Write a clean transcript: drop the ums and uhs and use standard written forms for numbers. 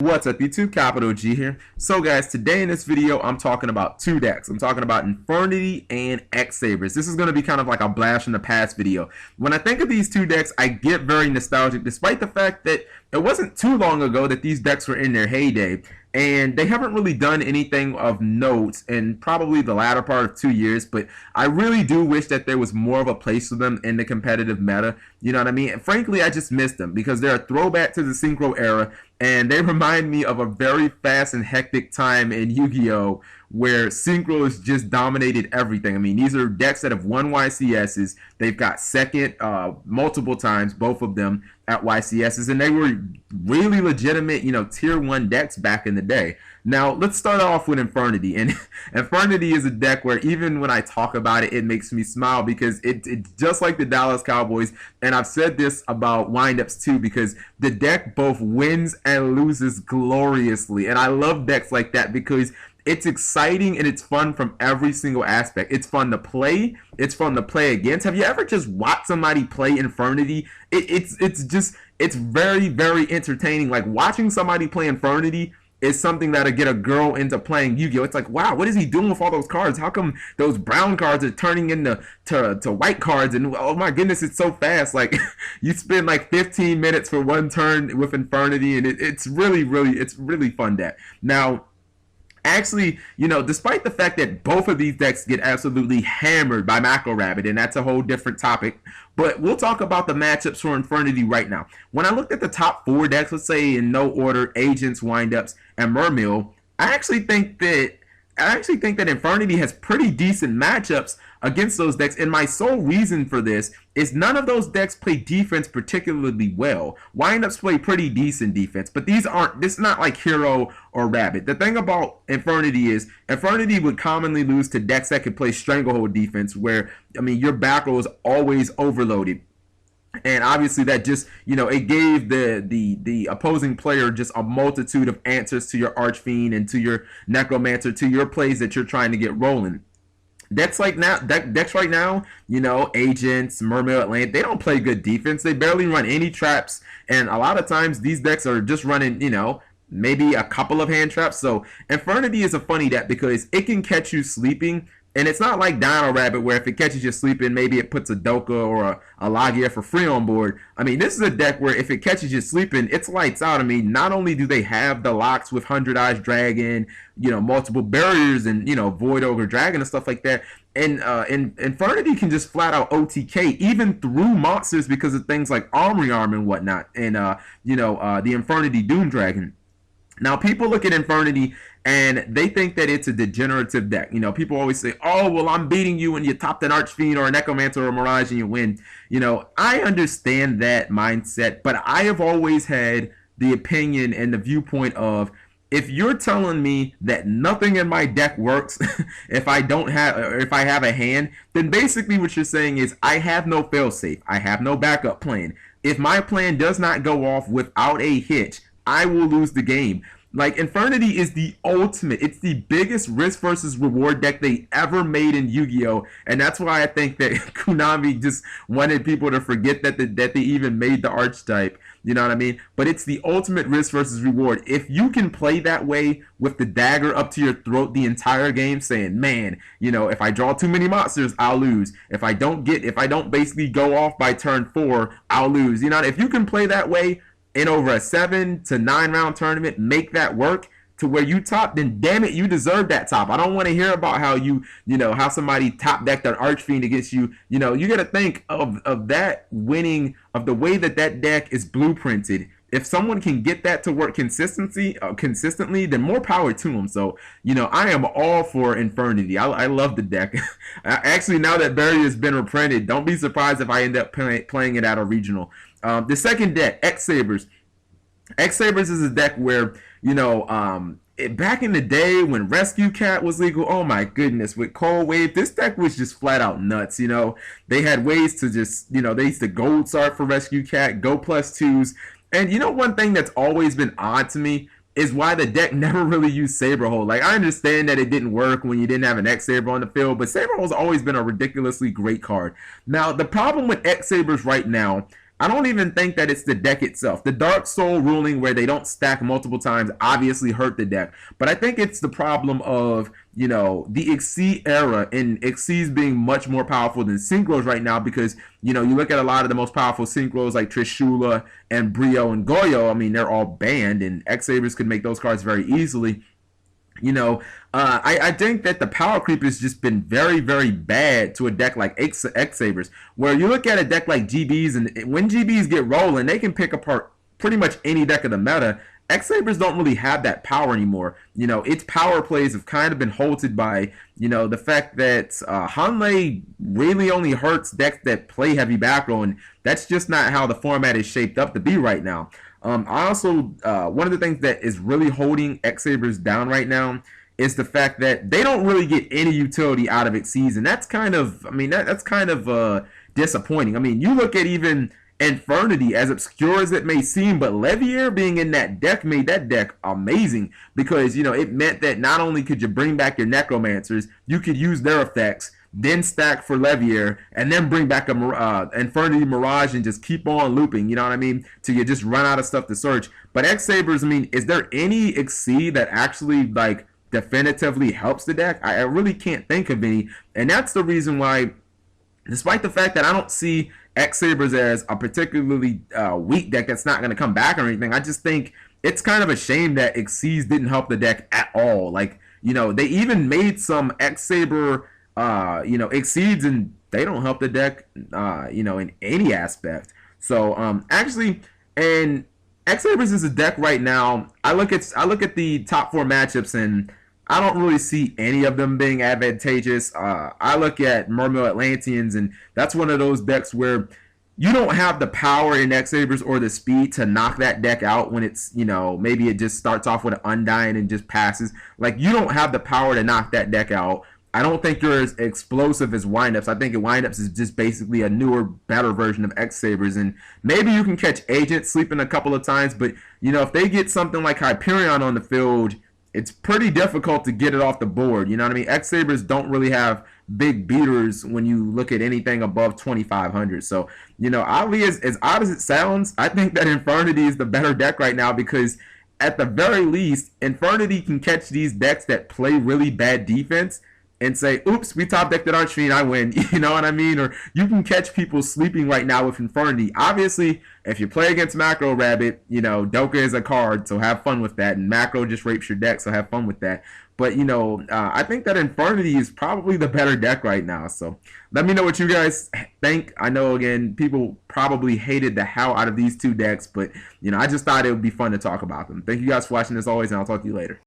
What's up YouTube, Capital G here. So guys, today in this video I'm talking about two decks. I'm talking about Infernity and X-Sabers. This is going to be kind of like a blast from the past video. When I think of these two decks, I get very nostalgic despite the fact that it wasn't too long ago that these decks were in their heyday. And they haven't really done anything of note in probably the latter part of 2 years, but I really do wish that there was more of a place for them in the competitive meta. You know what I mean? And frankly, I just miss them because they're a throwback to the Synchro era, and they remind me of a very fast and hectic time in Yu-Gi-Oh! Where Synchros just dominated everything. I mean, these are decks that have won YCSs. They've got second multiple times, both of them at YCSs, and they were really legitimate, tier 1 decks back in the day. Now, let's start off with Infernity. And Infernity is a deck where even when I talk about it, it makes me smile because it's just like the Dallas Cowboys. And I've said this about windups too, because the deck both wins and loses gloriously. And I love decks like that because it's exciting and it's fun from every single aspect. It's fun to play. It's fun to play against. Have you ever just watched somebody play Infernity? It's very, very entertaining. Like watching somebody play Infernity is something that'll get a girl into playing Yu-Gi-Oh! It's like, wow, what is he doing with all those cards? How come those brown cards are turning into to white cards? And oh my goodness, it's so fast. Like you spend like 15 minutes for one turn with Infernity, and it's really fun deck. Now, actually, despite the fact that both of these decks get absolutely hammered by Macro Rabbit, and that's a whole different topic, but we'll talk about the matchups for Infernity right now. When I looked at the top 4 decks, let's say in no order, Agents, Windups, and Mermill, I actually think that Infernity has pretty decent matchups against those decks, and my sole reason for this is none of those decks play defense particularly well. Windups play pretty decent defense, but this is not like Hero or Rabbit. The thing about Infernity is Infernity would commonly lose to decks that could play Stranglehold defense, where, your back row is always overloaded. And obviously that just, it gave the opposing player just a multitude of answers to your Archfiend and to your Necromancer, to your plays that you're trying to get rolling. Decks right now, Agents, Mermaid, Atlantic, they don't play good defense. They barely run any traps, and a lot of times these decks are just running, maybe a couple of hand traps. So Infernity is a funny deck because it can catch you sleeping. And it's not like Dino Rabbit where if it catches you sleeping, maybe it puts a Doka or a Lagia for free on board. This is a deck where if it catches you sleeping, it's lights out. Not only do they have the locks with 100 Eyes Dragon, multiple barriers and, Void Ogre Dragon and stuff like that. And Infernity can just flat out OTK even through monsters because of things like Armory Arm and whatnot. And, the Infernity Doom Dragon. Now, people look at Infernity and they think that it's a degenerative deck. People always say, oh, well, I'm beating you when you topped an Archfiend or a Necromancer or a Mirage and you win. I understand that mindset, but I have always had the opinion and the viewpoint of, if you're telling me that nothing in my deck works if I have a hand, then basically what you're saying is I have no failsafe. I have no backup plan. If my plan does not go off without a hitch, I will lose the game. Like, Infernity is the ultimate. It's the biggest risk versus reward deck they ever made in Yu-Gi-Oh! And that's why I think that Konami just wanted people to forget that they even made the archetype. You know what I mean? But it's the ultimate risk versus reward. If you can play that way with the dagger up to your throat the entire game, saying, man, if I draw too many monsters, I'll lose. If I don't basically go off by turn 4, I'll lose. If you can play that way in over a 7 to 9 round tournament, make that work to where you top, then damn it, you deserve that top. I don't want to hear about how how somebody top decked an Archfiend against you. You got to think of that winning, of the way that deck is blueprinted. If someone can get that to work consistently, then more power to them. So, I am all for Infernity. I love the deck. Actually, now that Barrier has been reprinted, don't be surprised if I end up playing it at a regional. The second deck, X-Sabers. X-Sabers is a deck where, back in the day when Rescue Cat was legal, oh my goodness, with Cold Wave, this deck was just flat out nuts. They had ways to just, they used to gold start for Rescue Cat, go +2s. And one thing that's always been odd to me is why the deck never really used Saberhold. Like, I understand that it didn't work when you didn't have an X-Saber on the field, but Saberhold's always been a ridiculously great card. Now, the problem with X-Sabers right now, I don't even think that it's the deck itself. The Dark Soul ruling where they don't stack multiple times obviously hurt the deck. But I think it's the problem of, you know, the Exceed era and Exceeds being much more powerful than Synchros right now because, you know, you look at a lot of the most powerful Synchros like Trishula and Brio and Goyo. I mean, they're all banned and X-Sabers could make those cards very easily. You know, I think that the power creep has just been very, very bad to a deck like X-Sabers, where you look at a deck like GBs, and when GBs get rolling, they can pick apart pretty much any deck of the meta. X-Sabers don't really have that power anymore. You know, its power plays have kind of been halted by, you know, the fact that Hanlei really only hurts decks that play heavy back row, and that's just not how the format is shaped up to be right now. I also, one of the things that is really holding X-Sabers down right now is the fact that they don't really get any utility out of Exceeds, and that's kind of, I mean, that's kind of disappointing. I mean, you look at even Infernity, as obscure as it may seem, but Levier being in that deck made that deck amazing because, you know, it meant that not only could you bring back your Necromancers, you could use their effects, then stack for Levier, and then bring back a Infernity Mirage and just keep on looping, you know what I mean, till you just run out of stuff to search. But X-Sabers, I mean, is there any Exceed that actually, like, definitively helps the deck? I really can't think of any, and that's the reason why, despite the fact that I don't see X-Sabers as a particularly weak deck that's not going to come back or anything, I just think it's kind of a shame that Exceeds didn't help the deck at all. Like, you know, they even made some X-Saber you know, Exceeds, and they don't help the deck, you know, in any aspect. So, actually, and X-Sabers is a deck right now. I look at the top 4 matchups, and I don't really see any of them being advantageous. I look at Mermail Atlanteans, and that's one of those decks where you don't have the power in X-Sabers or the speed to knock that deck out when it's, you know, maybe it just starts off with an Undying and just passes. Like, you don't have the power to knock that deck out. I don't think you're as explosive as Windups. I think Windups is just basically a newer, better version of X-Sabers. And maybe you can catch Agent sleeping a couple of times, but, you know, if they get something like Hyperion on the field, it's pretty difficult to get it off the board. You know what I mean? X-Sabers don't really have big beaters when you look at anything above 2,500. So, you know, oddly, as odd as it sounds, I think that Infernity is the better deck right now because at the very least, Infernity can catch these decks that play really bad defense and say, oops, we top decked at Archfiend, I win. You know what I mean? Or you can catch people sleeping right now with Infernity. Obviously, if you play against Macro Rabbit, you know, Doka is a card, so have fun with that. And Macro just rapes your deck, so have fun with that. But, you know, I think that Infernity is probably the better deck right now. So let me know what you guys think. I know, again, people probably hated the hell out of these two decks, but, you know, I just thought it would be fun to talk about them. Thank you guys for watching as always, and I'll talk to you later.